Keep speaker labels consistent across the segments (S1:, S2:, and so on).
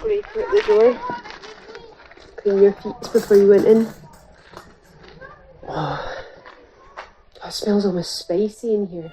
S1: icebreaker at the door. Clean your feet before you went in. Oh, it smells almost spicy in here.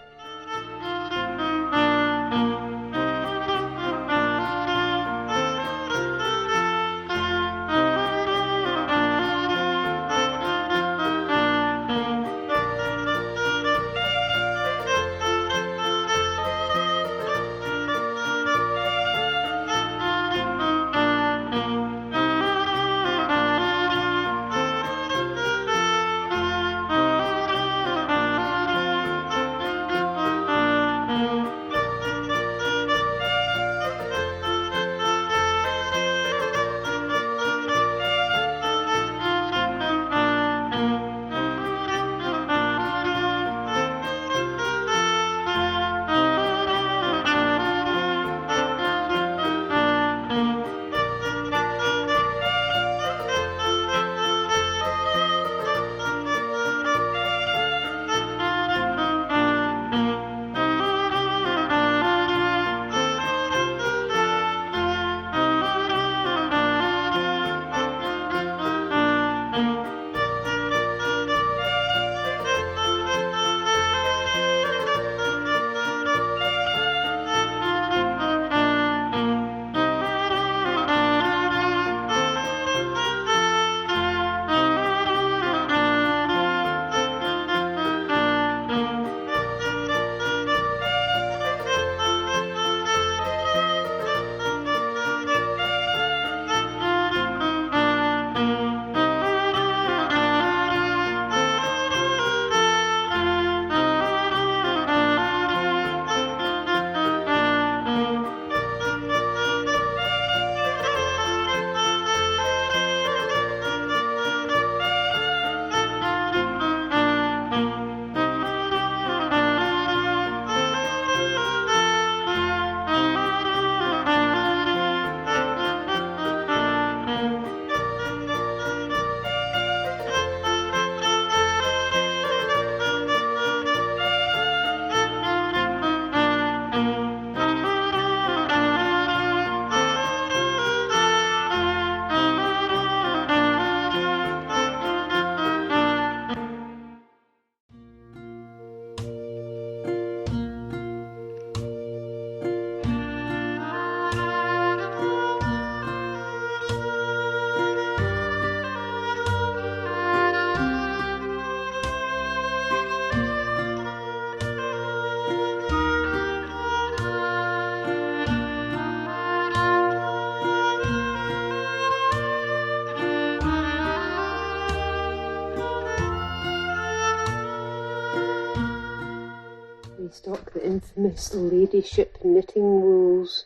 S1: Stock the infamous ladyship knitting wools.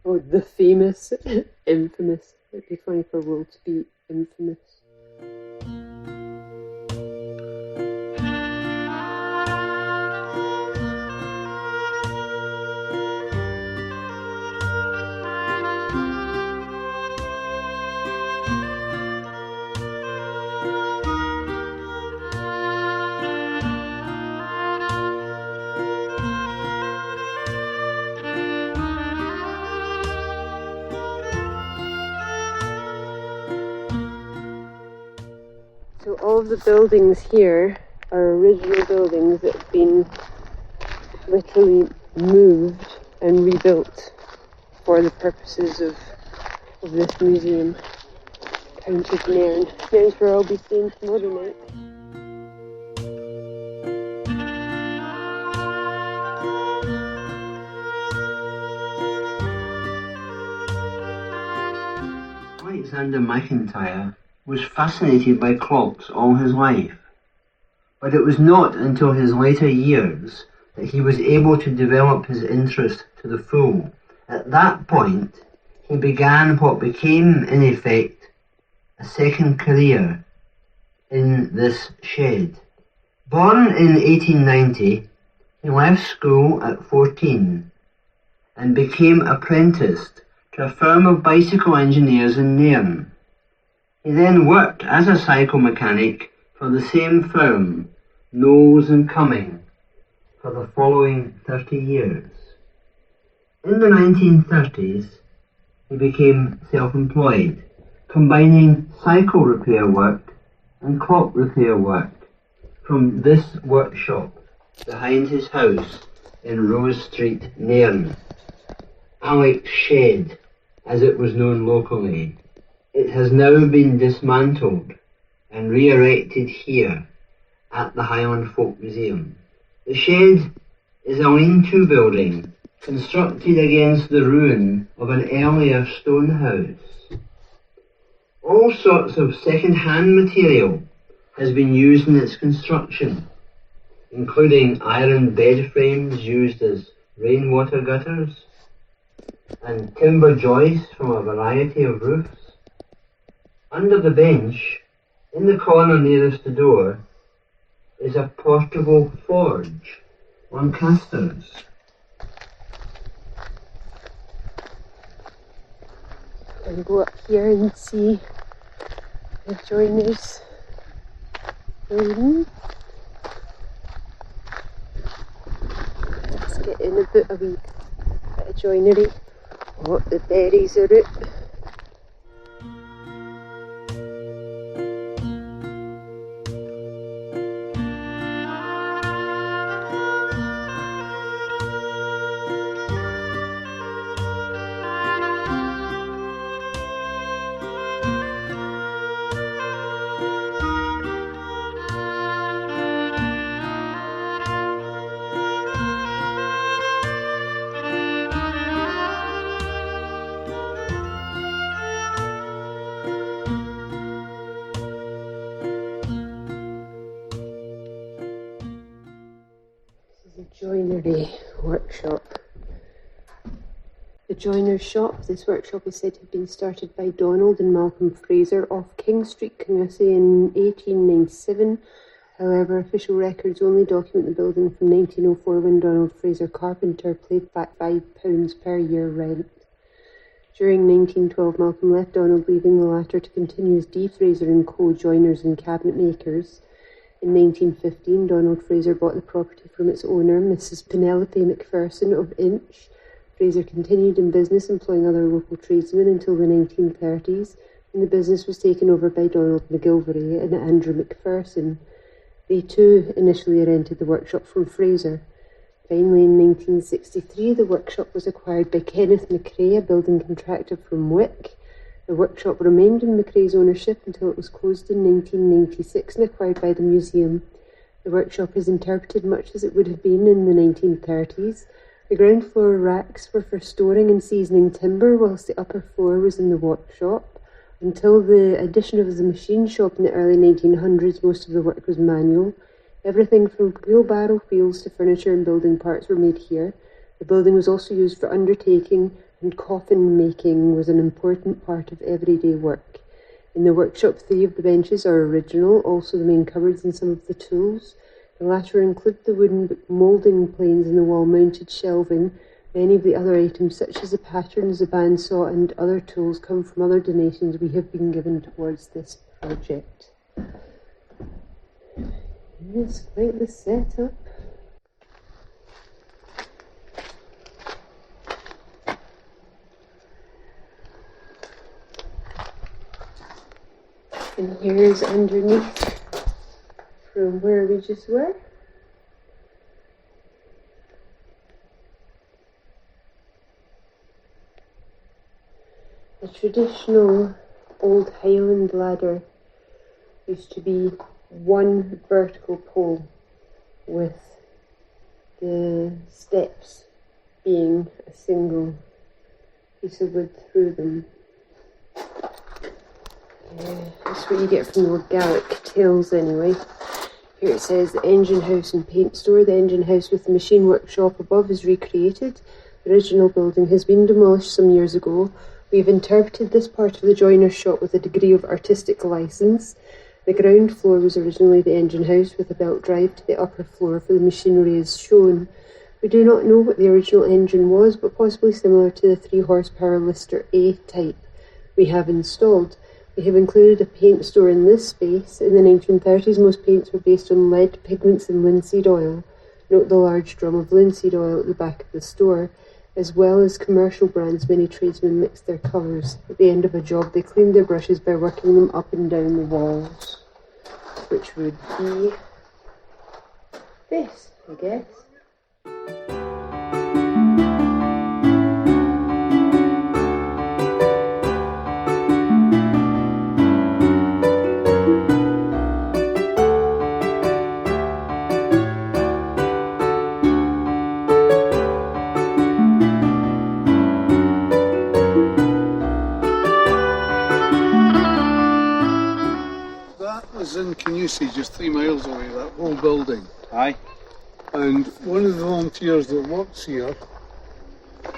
S1: Oh, the famous, infamous. It'd be funny for wool to be infamous. So all of the buildings here are original buildings that have been literally moved and rebuilt for the purposes of this museum. County Nairn. Nairn's where I'll be staying tomorrow night.
S2: Alexander McIntyre was fascinated by clocks all his life, but it was not until his later years that he was able to develop his interest to the full. At that point, he began what became, in effect, a second career in this shed. Born in 1890, he left school at 14 and became apprenticed to a firm of bicycle engineers in Nairn. He then worked as a cycle mechanic for the same firm, Knowles and Cumming, for the following 30 years. In the 1930s, he became self-employed, combining cycle repair work and clock repair work from this workshop behind his house in Rose Street, Nairn. Alec's Shed, as it was known locally. It has now been dismantled and re-erected here at the Highland Folk Museum. The shed is a lean-to building constructed against the ruin of an earlier stone house. All sorts of second-hand material has been used in its construction, including iron bed frames used as rainwater gutters and timber joists from a variety of roofs. Under the bench, in the corner nearest the door, is a portable forge on casters.
S1: And go up here and see the joiners building. Let's get in a wee bit of joinery. Oh, the berries are out. Joinery workshop. The joiner's shop. This workshop is said to have been started by Donald and Malcolm Fraser off King Street, Kingussie in 1897. However, official records only document the building from 1904 when Donald Fraser Carpenter paid back £5 per year rent. During 1912, Malcolm left Donald, leaving the latter to continue as D. Fraser & Co. joiners and cabinet makers. In 1915, Donald Fraser bought the property from its owner, Mrs. Penelope Macpherson of Inch. Fraser continued in business, employing other local tradesmen until the 1930s, when the business was taken over by Donald McGilvery and Andrew Macpherson. They too initially rented the workshop from Fraser. Finally, in 1963, the workshop was acquired by Kenneth McRae, a building contractor from Wick. The workshop remained in McRae's ownership until it was closed in 1996 and acquired by the museum. The workshop is interpreted much as it would have been in the 1930s. The ground floor racks were for storing and seasoning timber, whilst the upper floor was in the workshop. Until the addition of the machine shop in the early 1900s, most of the work was manual. Everything from wheelbarrow wheels to furniture and building parts were made here. The building was also used for undertaking, and coffin making was an important part of everyday work. In the workshop, 3 of the benches are original, also the main cupboards and some of the tools. The latter include the wooden moulding planes and the wall-mounted shelving. Many of the other items, such as the patterns, the bandsaw and other tools, come from other donations we have been given towards this project. Yes, quite the setup. And here's underneath from where we just were. The traditional old Highland ladder used to be one vertical pole with the steps being a single piece of wood through them. That's what you get from your Gallic tales anyway. Here it says the engine house and paint store. The engine house with the machine workshop above is recreated. The original building has been demolished some years ago. We've interpreted this part of the joiner's shop with a degree of artistic license. The ground floor was originally the engine house with a belt drive to the upper floor for the machinery as shown. We do not know what the original engine was, but possibly similar to the 3 horsepower Lister A type we have installed. We have included a paint store in this space. In the 1930s, most paints were based on lead pigments and linseed oil. Note the large drum of linseed oil at the back of the store. As well as commercial brands, many tradesmen mix their colours. At the end of a job, they clean their brushes by working them up and down the walls, which would be this, I guess.
S3: Can you see just 3 miles away, that whole building?
S4: Aye.
S3: And one of the volunteers that works here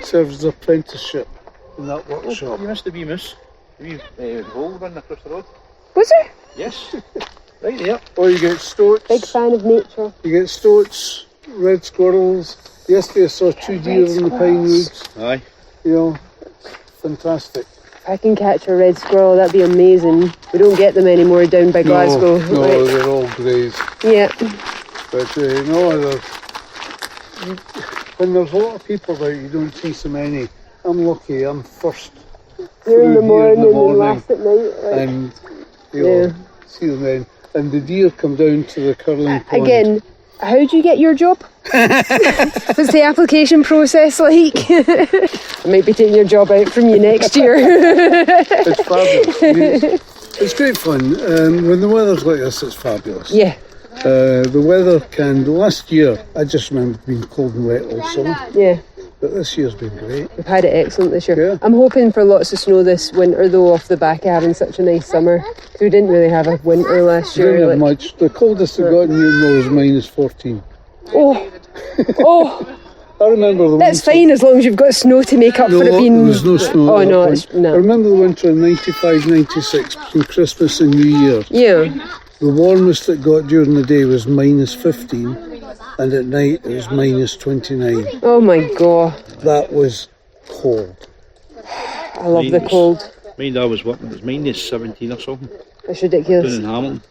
S3: serves as apprenticeship in that workshop.
S4: You missed the wee moose. The wee hole running across the road.
S1: Was there?
S4: Yes. Right there.
S3: Or you get stoats.
S1: Big fan of nature.
S3: You get stoats, red squirrels. Yesterday I saw 2 deer in the pine woods.
S4: Aye.
S3: You know, fantastic.
S1: If I can catch a red squirrel, that'd be amazing. We don't get them anymore down by Glasgow.
S3: No,
S1: Like,
S3: they're all greys.
S1: yeah.
S3: But when there's a lot of people out, you don't see so many. I'm lucky. I'm first.
S1: They're in the
S3: through here
S1: morning and last at night. Like,
S3: and you know, see them then. And the deer come down to the curling pond.
S1: again, how do you get your job? What's the application process like? I might be taking your job out from you next year.
S3: It's fabulous. It's great fun. When the weather's like this, it's fabulous.
S1: Yeah.
S3: The weather last year, I just remember being cold and wet all summer.
S1: Yeah.
S3: But this year's been great.
S1: We've had it excellent this year.
S3: Yeah.
S1: I'm hoping for lots of snow this winter though, off the back of having such a nice summer. So we didn't really have a winter last
S3: We
S1: year.
S3: didn't have much. The coldest we got in Newtonmore was minus 14.
S1: Oh, oh,
S3: I remember the
S1: that's
S3: winter.
S1: fine as long as you've got snow to make up for it being...
S3: there was no snow.
S1: Oh
S3: at that
S1: no,
S3: point.
S1: it's, no.
S3: I remember the winter in 95, 96, between Christmas and New Year.
S1: Yeah.
S3: The warmest it got during the day was minus 15, and at night it was minus 29.
S1: Oh my god.
S3: That was cold.
S1: I love the cold.
S4: Mind I was working, it was minus 17 or something,
S1: It's
S4: down
S1: ridiculous.
S4: in Hamilton.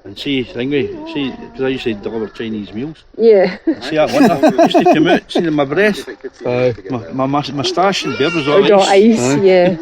S4: And see, because I used to deliver Chinese meals.
S1: Yeah.
S4: See that winter, I used to come out, see my breath, my moustache and beard was all
S1: Or got
S4: ice.
S1: ice, yeah.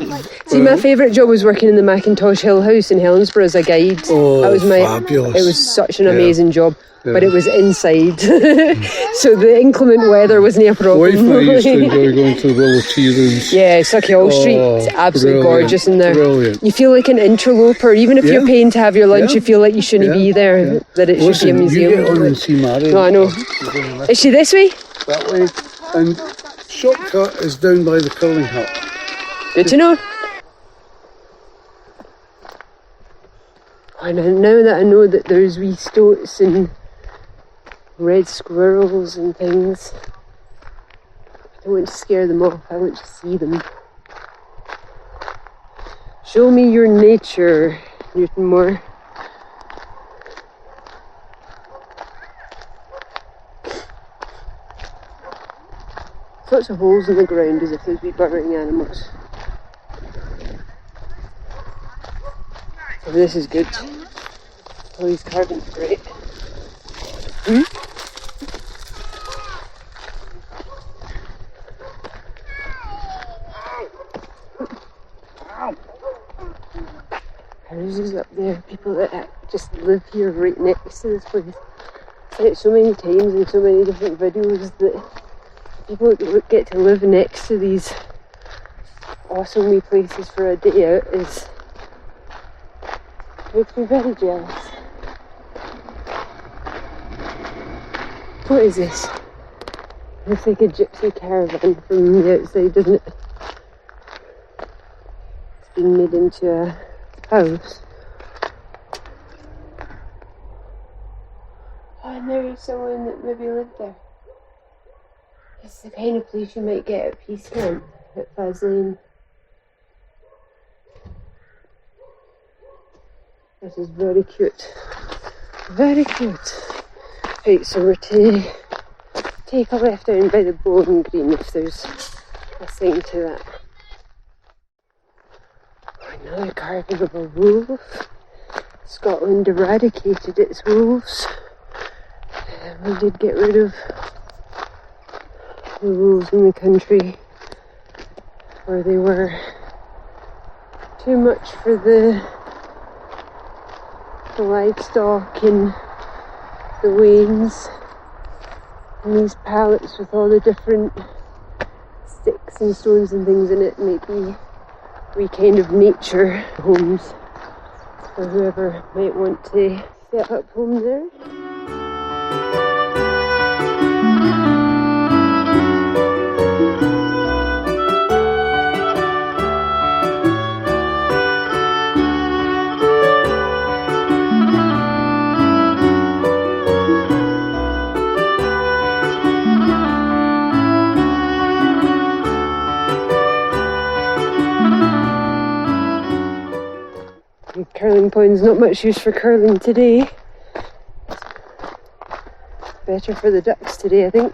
S1: See, my favourite job was working in the Macintosh Hill House in Helensburgh as a guide.
S3: Oh,
S1: that was
S3: fabulous.
S1: It was such an amazing job.
S3: Yeah.
S1: But it was inside. So the inclement weather wasn't a problem.
S3: Wife and I used to enjoy going to the Willow Tea Rooms.
S1: Yeah, Suckyhall Street, it's absolutely
S3: brilliant,
S1: gorgeous in there.
S3: brilliant.
S1: You feel like an interloper, even if you're paying to have your lunch,
S3: Yeah.
S1: you feel like you shouldn't be there,
S3: Yeah.
S1: that it should be a museum.
S3: You get on and see Mary.
S1: No, I know. Is she this way?
S3: That way. And shortcut is down by the curling hut.
S1: Good to know. And now that I know that there's wee stoats and red squirrels and things, I don't want to scare them off, I want to see them. Show me your nature, Newtonmore. Lots of holes in the ground as if there's wee burrowing animals. Oh, this is good. Oh, these carvings are great. Houses up there, people that just live here right next to this place. I've seen it so many times in so many different videos that people that get to live next to these awesome wee places for a day out makes me very jealous. What is this? Looks like a gypsy caravan from the outside, doesn't it? It's been made into a house. Oh, and there is someone that maybe lived there. It's the kind of place you might get at Peace Camp at Faslane. This is very cute. Very cute. Right, so we're to take a left down by the Bowling Green if there's a sign to that. Another carving of a wolf. Scotland eradicated its wolves. We did get rid of the rules in the country, or they were too much for the livestock and the weans, and these pallets with all the different sticks and stones and things in it might be wee kind of nature homes for whoever might want to set up home there. Curling pond's not much use for curling today. Better for the ducks today, I think.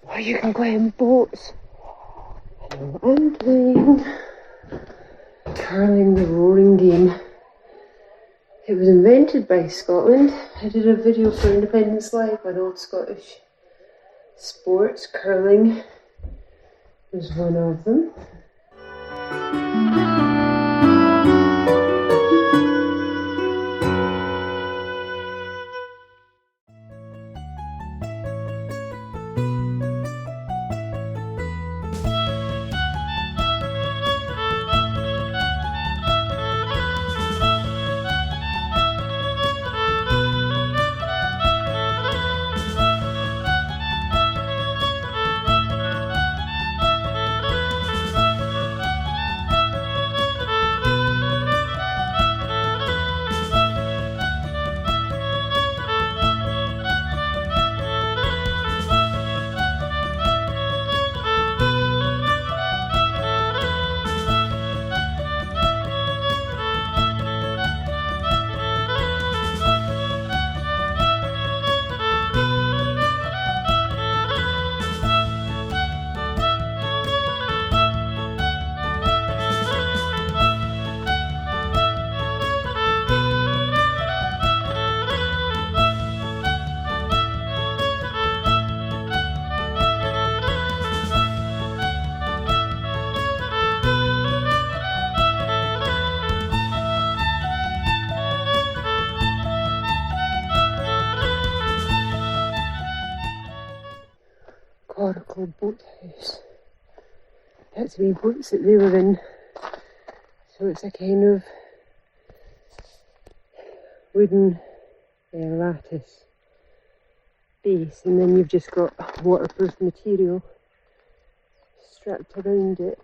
S1: Oh, you can go in boats. I'm playing curling, the roaring game. It was invented by Scotland. I did a video for Independence Live on old Scottish sports. Curling was one of them. Coracle boathouse. That's the wee boats that they were in. So it's a kind of wooden lattice base, and then you've just got waterproof material strapped around it.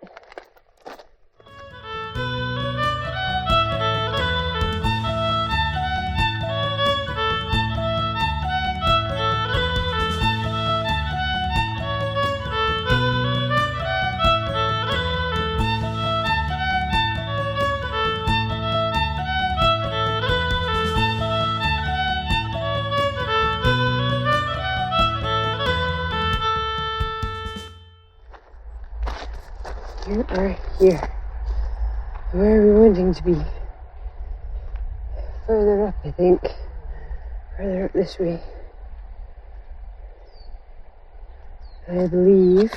S1: You are here. Where are we wanting to be? Further up, I think. Further up this way. I believe.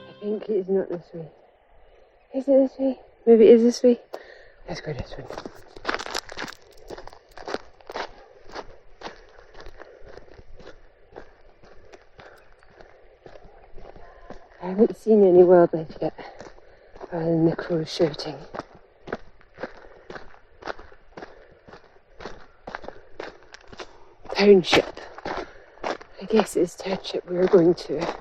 S1: I think it's not this way. Is it this way? Maybe it is this way. Let's go this way. I haven't seen any wildlife yet. And the crows shouting. Township. I guess it's township we're going to.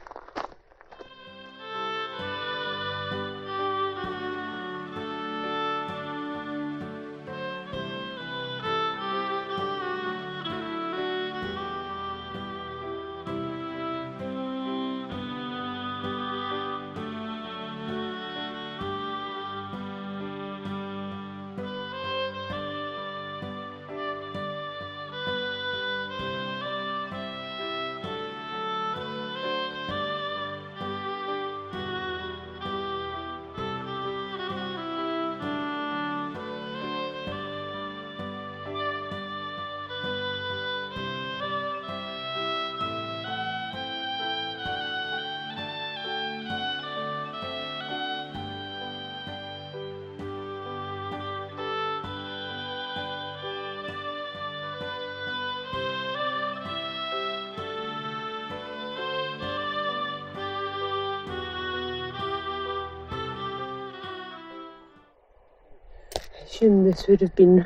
S1: I assume this would have been,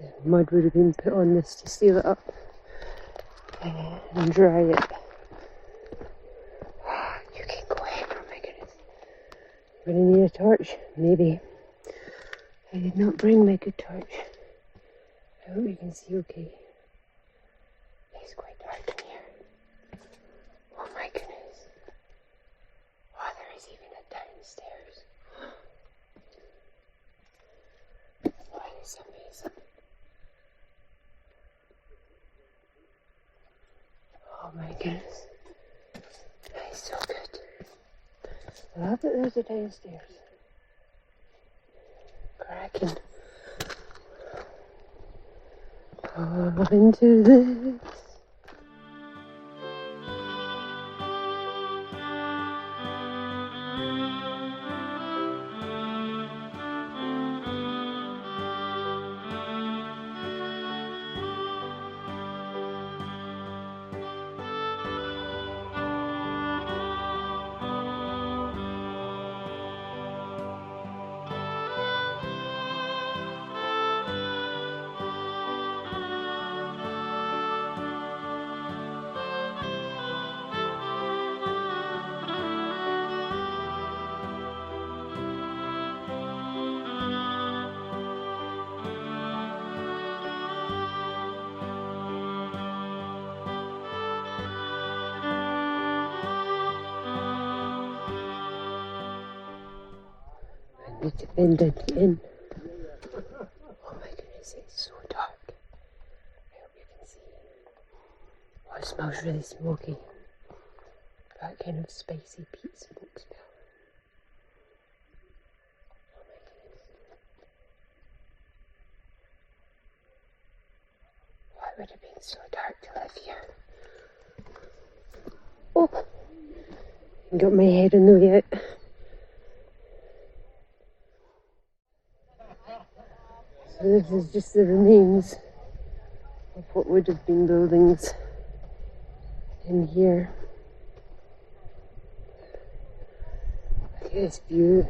S1: the mud would have been put on this to seal it up and dry it. You can go ahead, oh my goodness. I'm going to need a torch, maybe. I did not bring my good torch. I hope you can see okay. It's quite dark in here. Oh my goodness. Oh, there is even a downstairs. Oh, it's amazing. Oh my goodness. That is so good. I love that there's a downstairs. Cracking. Oh, into this. Need to bend at the end. Oh my goodness, it's so dark. I hope you can see. Oh, it smells really smoky. That kind of spicy peat smoke smell. Oh my goodness. Oh, it would have been so dark to live here. Oh! I got my head in the way out. So this is just the remains of what would have been buildings in here. Look at this view.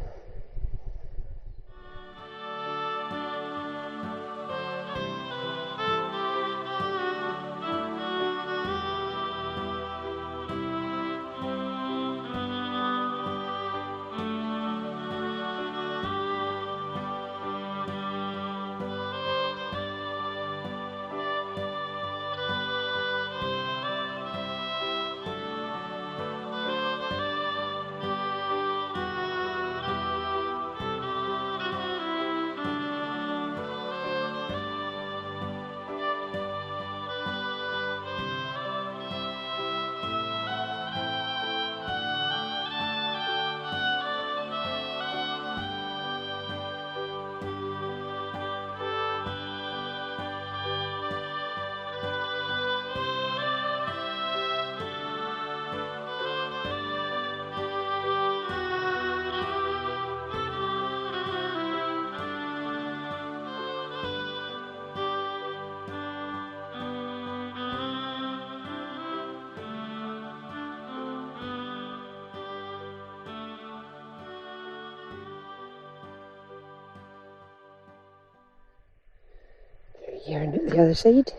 S1: here and at the other side.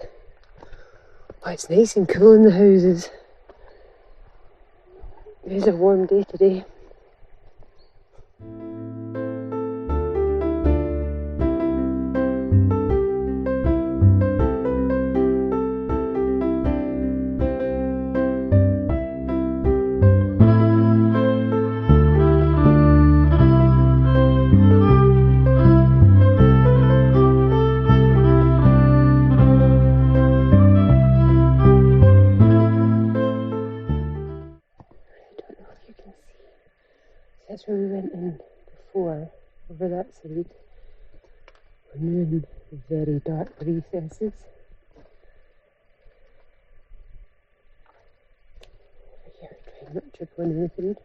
S1: Oh, it's nice and cool in the houses. It is a warm day today. That's where we went in before, over that side. We're now in very dark recesses. Over here, trying not to trip on anything.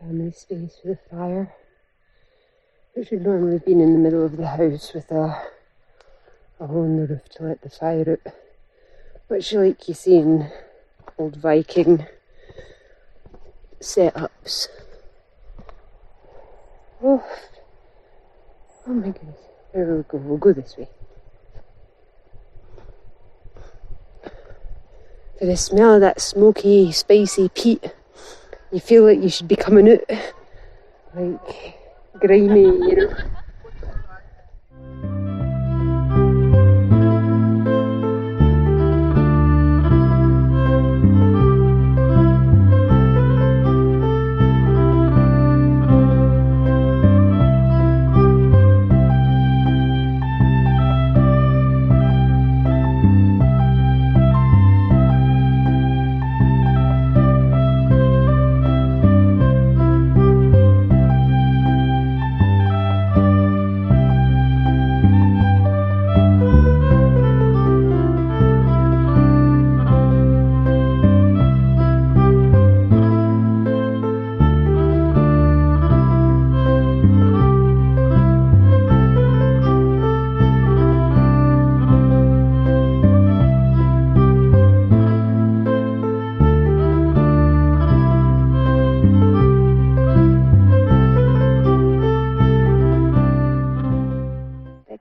S1: Family space with a fire, which would normally have been in the middle of the house with a hole in the roof to let the fire out. Which, like you see in old Viking setups. Oh my goodness. There we go. We'll go this way. For the smell of that smoky, spicy peat, you feel like you should be coming out like grimy, you know.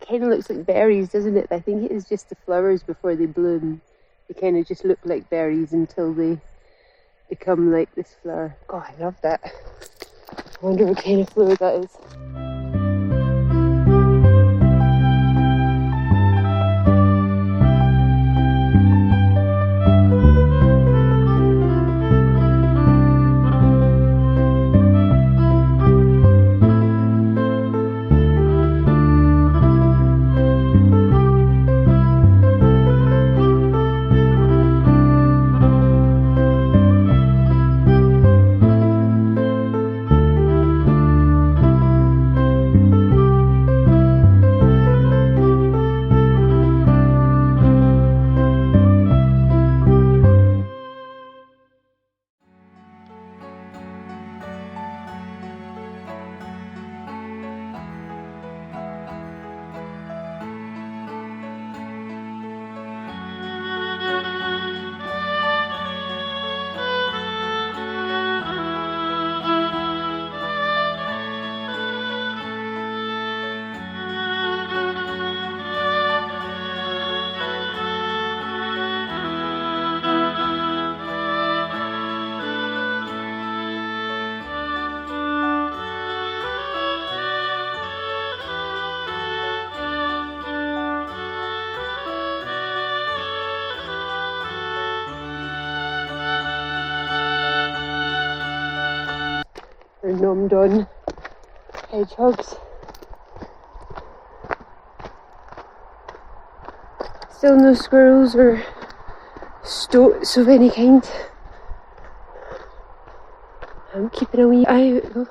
S1: Kind of looks like berries, doesn't it? I think it is just the flowers before they bloom. They kind of just look like berries until they become like this flower. God, I love that. I wonder what kind of flower that is. Or nommed on hedgehogs. Still no squirrels or stoats of any kind. I'm keeping a wee eye out though.